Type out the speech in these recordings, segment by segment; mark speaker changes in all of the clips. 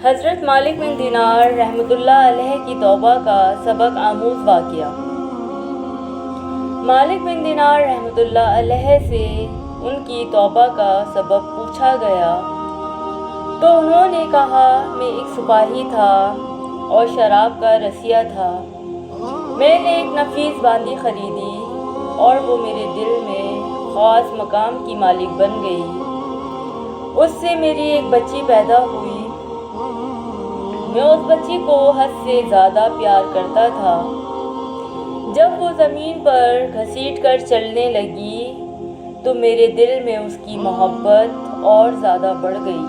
Speaker 1: حضرت مالک بن دینار رحمۃ اللہ علیہ کی توبہ کا سبق آموز واقعہ۔ مالک بن دینار رحمۃ اللہ علیہ سے ان کی توبہ کا سبب پوچھا گیا تو انہوں نے کہا، میں ایک سپاہی تھا اور شراب کا رسیا تھا۔ میں نے ایک نفیس باندی خریدی اور وہ میرے دل میں خاص مقام کی مالک بن گئی۔ اس سے میری ایک بچی پیدا ہوئی۔ میں اس بچی کو حد سے زیادہ پیار کرتا تھا۔ جب وہ زمین پر گھسیٹ کر چلنے لگی تو میرے دل میں اس کی محبت اور زیادہ بڑھ گئی۔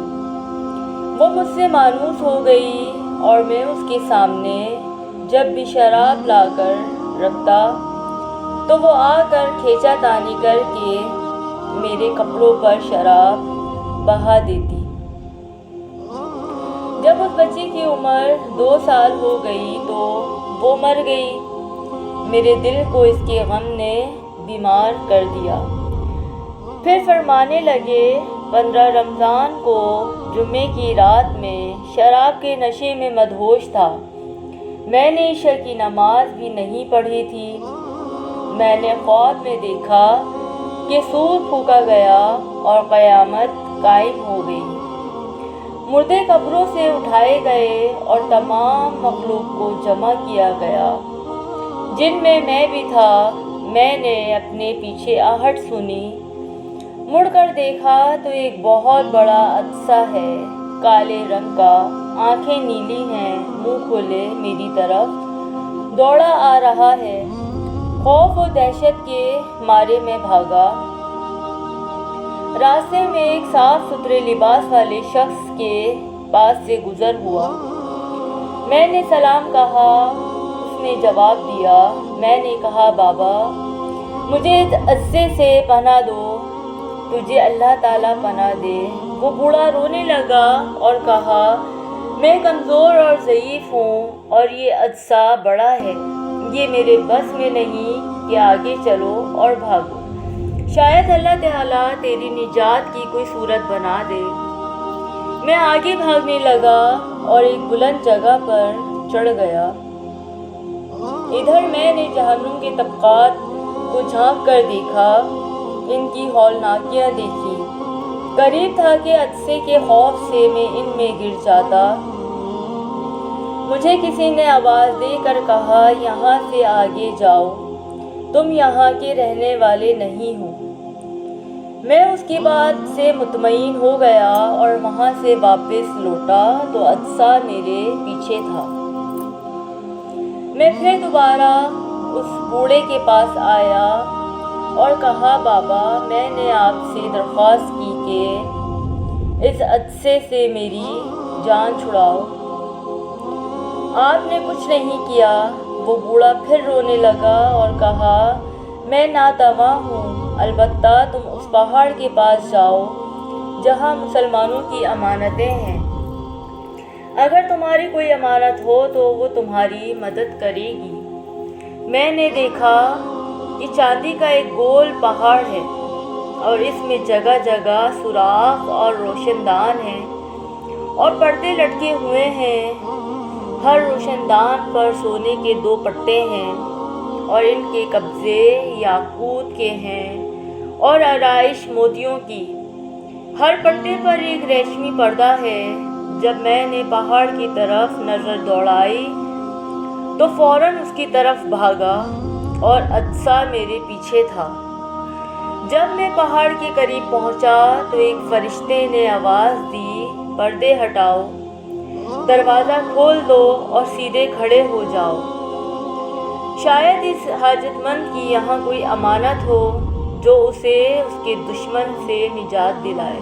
Speaker 1: وہ مجھ سے مانوس ہو گئی اور میں اس کے سامنے جب بھی شراب لا کر رکھتا تو وہ آ کر کھینچا تانی کر کے میرے کپڑوں پر شراب بہا دیتی۔ جب اس بچی کی عمر 2 سال ہو گئی تو وہ مر گئی۔ میرے دل کو اس کے غم نے بیمار کر دیا۔ پھر فرمانے لگے، 15 رمضان کو جمعے کی رات میں شراب کے نشے میں مدہوش تھا۔ میں نے عشاء کی نماز بھی نہیں پڑھی تھی۔ میں نے خواب میں دیکھا کہ سور پھونکا گیا اور قیامت قائم ہو گئی۔ مردے قبروں سے اٹھائے گئے اور تمام مخلوق کو جمع کیا گیا، جن میں بھی تھا۔ میں نے اپنے پیچھے آہٹ سنی، مڑ کر دیکھا تو ایک بہت بڑا عدسہ ہے، کالے رنگ کا، آنکھیں نیلی ہیں، منہ کھولے میری طرف دوڑا آ رہا ہے۔ خوف و دہشت کے مارے میں بھاگا۔ راستے میں ایک صاف ستھرے لباس والے شخص کے پاس سے گزر ہوا۔ میں نے سلام کہا، اس نے جواب دیا۔ میں نے کہا، بابا مجھے اس عدسے سے پناہ دو۔ تجھے اللہ تعالیٰ پناہ دے۔ وہ بوڑھا رونے لگا اور کہا، میں کمزور اور ضعیف ہوں اور یہ عدسہ بڑا ہے، یہ میرے بس میں نہیں کہ آگے چلو اور بھاگو۔ شاید اللہ تعالیٰ تیری نجات کی کوئی صورت بنا دے۔ میں آگے بھاگنے لگا اور ایک بلند جگہ پر چڑھ گیا۔ ادھر میں نے جہنم کے طبقات کو جھانک کر دیکھا، ان کی ہولناکیاں دیکھی۔ قریب تھا کہ عدسے کے خوف سے میں ان میں گر جاتا۔ مجھے کسی نے آواز دے کر کہا، یہاں سے آگے جاؤ، تم یہاں کے رہنے والے نہیں ہو۔ میں اس کی بات سے مطمئن ہو گیا اور وہاں سے واپس لوٹا تو عدسہ میرے پیچھے تھا۔ میں پھر دوبارہ اس بوڑھے کے پاس آیا اور کہا، بابا میں نے آپ سے درخواست کی کہ اس عدسے سے میری جان چھڑاؤ، آپ نے کچھ نہیں کیا۔ وہ بوڑھا پھر رونے لگا اور کہا، میں ناتواں ہوں، البتہ تم اس پہاڑ کے پاس جاؤ جہاں مسلمانوں کی امانتیں ہیں۔ اگر تمہاری کوئی امانت ہو تو وہ تمہاری مدد کرے گی۔ میں نے دیکھا کہ چاندی کا ایک گول پہاڑ ہے اور اس میں جگہ جگہ سوراخ اور روشن دان ہیں اور پردے لٹکے ہوئے ہیں۔ ہر روشن دان پر سونے کے 2 پٹے ہیں اور ان کے قبضے یاقوت کے ہیں اور آرائش موتیوں کی۔ ہر پٹے پر ایک ریشمی پردہ ہے۔ جب میں نے پہاڑ کی طرف نظر دوڑائی تو فوراً اس کی طرف بھاگا اور عدسہ میرے پیچھے تھا۔ جب میں پہاڑ کے قریب پہنچا تو ایک فرشتے نے آواز دی، پردے ہٹاؤ، دروازہ کھول دو اور سیدھے کھڑے ہو جاؤ۔ شاید اس حاجت مند کی یہاں کوئی امانت ہو جو اسے اس کے دشمن سے نجات دلائے۔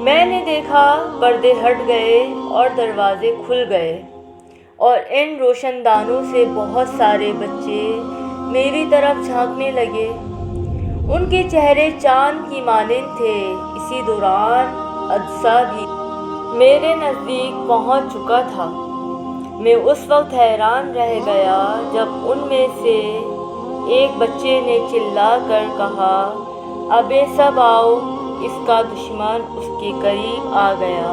Speaker 1: میں نے دیکھا پردے ہٹ گئے اور دروازے کھل گئے اور ان روشن دانوں سے بہت سارے بچے میری طرف جھانکنے لگے۔ ان کے چہرے چاند کی مانند تھے۔ اسی دوران عدسہ بھی میرے نزدیک پہنچ چکا تھا۔ میں اس وقت حیران رہ گیا جب ان میں سے ایک بچے نے چلا کر کہا، ابے سب آؤ، اس کا دشمن اس کے قریب آ گیا